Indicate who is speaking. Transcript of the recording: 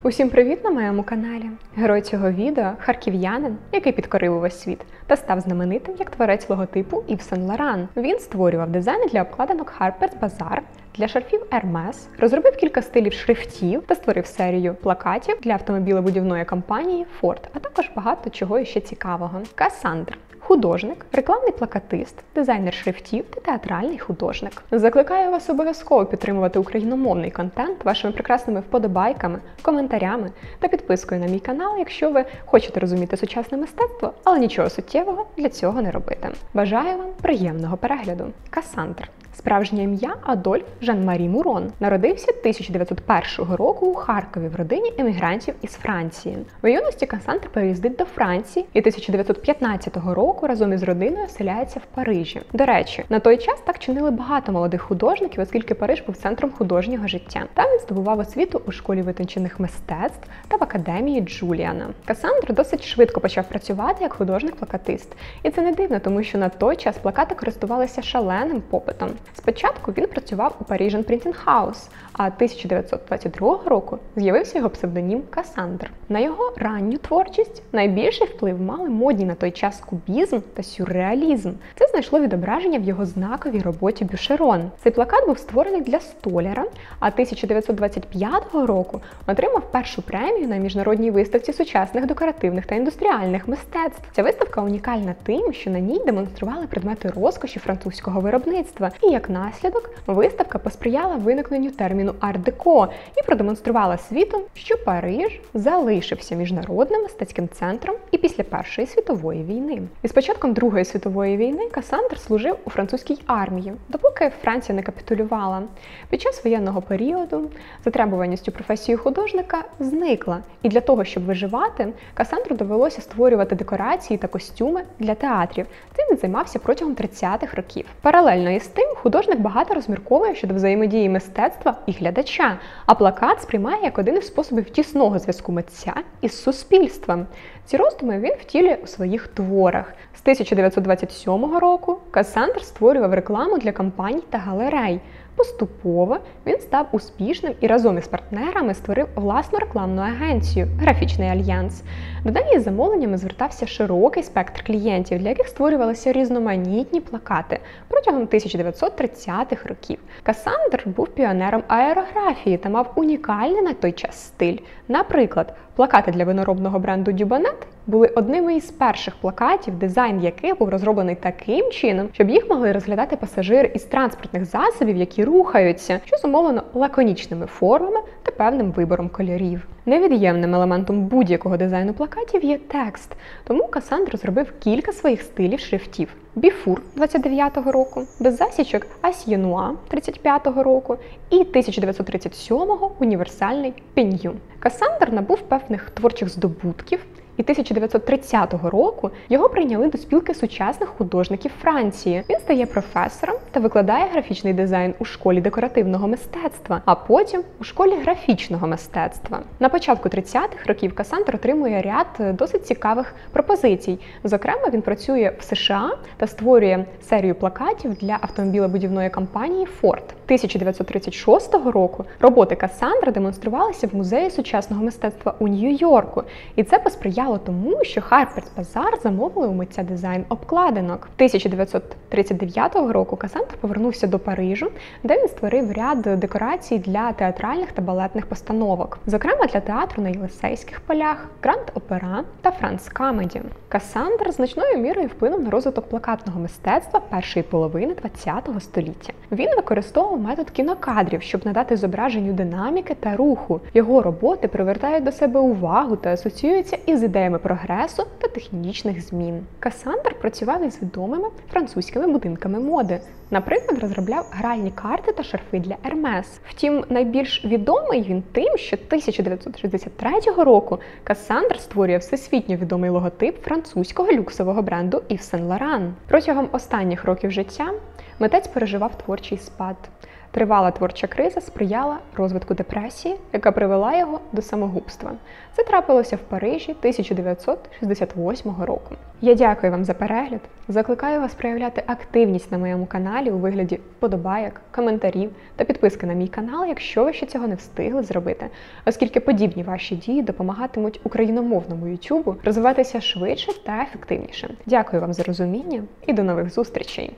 Speaker 1: Усім привіт на моєму каналі! Герой цього відео – харків'янин, який підкорив увесь світ та став знаменитим як творець логотипу Yves Saint Laurent. Він створював дизайни для обкладинок Harper's Bazaar, для шарфів Hermes, розробив кілька стилів шрифтів та створив серію плакатів для автомобілебудівної компанії Ford, а також багато чого іще цікавого. Кассандр – художник, рекламний плакатист, дизайнер шрифтів та театральний художник. Закликаю вас обов'язково підтримувати україномовний контент вашими прекрасними вподобайками, коментарями та підпискою на мій канал, якщо ви хочете розуміти сучасне мистецтво, але нічого суттєвого для цього не робити. Бажаю вам приємного перегляду. Кассандр. Справжнє ім'я Адольф Жан-Марі Мурон. Народився 1901 року у Харкові в родині емігрантів із Франції. У юності Кассандр переїздить до Франції і 1915 року разом із родиною оселяється в Парижі. До речі, на той час так чинили багато молодих художників, оскільки Париж був центром художнього життя. Там він здобував освіту у школі витончених мистецтв та в академії Джуліана. Кассандр досить швидко почав працювати як художник-плакатист. І це не дивно, тому що на той час плакати користувалися шаленим попитом. Спочатку він працював у Parisian Printing House, а 1922 року з'явився його псевдонім Кассандр. На його ранню творчість найбільший вплив мали модні на той час кубізм та сюрреалізм. Це знайшло відображення в його знаковій роботі Бюшерон. Цей плакат був створений для столяра, а 1925 року отримав першу премію на міжнародній виставці сучасних декоративних та індустріальних мистецтв. Ця виставка унікальна тим, що на ній демонстрували предмети розкоші французького виробництва. І як наслідок, виставка посприяла виникненню терміну арт-деко і продемонструвала світу, що Париж залишився міжнародним мистецьким центром і після Першої світової війни. І з початком Другої світової війни Кассандр служив у французькій армії, допоки Франція не капітулювала. Під час воєнного періоду затребуваність у професію художника зникла, і для того, щоб виживати, Кассандру довелося створювати декорації та костюми для театрів. Цим він займався протягом 30-х років. Паралельно із тим, художник багато розмірковує щодо взаємодії мистецтва і глядача, а плакат сприймає як один із способів тісного зв'язку митця із суспільством. Ці роздуми він втілює у своїх творах. З 1927 року Кассандр створював рекламу для компаній та галерей. Поступово він став успішним і разом із партнерами створив власну рекламну агенцію «Графічний альянс». До неї з замовленнями звертався широкий спектр клієнтів, для яких створювалися різноманітні плакати протягом 1930-х років. Кассандр був піонером аерографії та мав унікальний на той час стиль. Наприклад, плакати для виноробного бренду Дюбонет були одними із перших плакатів, дизайн яких був розроблений таким чином, щоб їх могли розглядати пасажири із транспортних засобів, які рухаються, що зумовлено лаконічними формами та певним вибором кольорів. Невід'ємним елементом будь-якого дизайну плакатів є текст, тому Кассандр розробив кілька своїх стилів шрифтів. Біфур 29-го року, без засічок Асьєнуа 35-го року і 1937-го універсальний Пенью. Кассандр набув певних творчих здобутків, і 1930 року його прийняли до спілки сучасних художників Франції. Він стає професором та викладає графічний дизайн у школі декоративного мистецтва, а потім у школі графічного мистецтва. На початку 30-х років Кассандр отримує ряд досить цікавих пропозицій. Зокрема, він працює в США та створює серію плакатів для автомобілебудівної компанії Ford. 1936 року роботи Кассандра демонструвалися в Музеї сучасного мистецтва у Нью-Йорку, і це посприяло тому, що Harper's Bazaar замовили у митця дизайн обкладинок. 1939 року Кассандр повернувся до Парижу, де він створив ряд декорацій для театральних та балетних постановок, зокрема для театру на Єлисейських полях, Гранд Опера та Франц Камеді. Кассандр значною мірою вплинув на розвиток плакатного мистецтва першої половини ХХ століття. Він використовував метод кінокадрів, щоб надати зображенню динаміки та руху. Його роботи привертають до себе увагу та асоціюються із ідеями прогресу та технічних змін. Кассандр працював із відомими французькими будинками моди. Наприклад, розробляв гральні карти та шарфи для Hermes. Втім, найбільш відомий він тим, що 1963 року Кассандр створює всесвітньо відомий логотип французького люксового бренду Yves Saint Laurent. Протягом останніх років життя митець переживав творчий спад. Тривала творча криза сприяла розвитку депресії, яка привела його до самогубства. Це трапилося в Парижі 1968 року. Я дякую вам за перегляд. Закликаю вас проявляти активність на моєму каналі у вигляді вподобайок, коментарів та підписки на мій канал, якщо ви ще цього не встигли зробити, оскільки подібні ваші дії допомагатимуть україномовному YouTube розвиватися швидше та ефективніше. Дякую вам за розуміння і до нових зустрічей!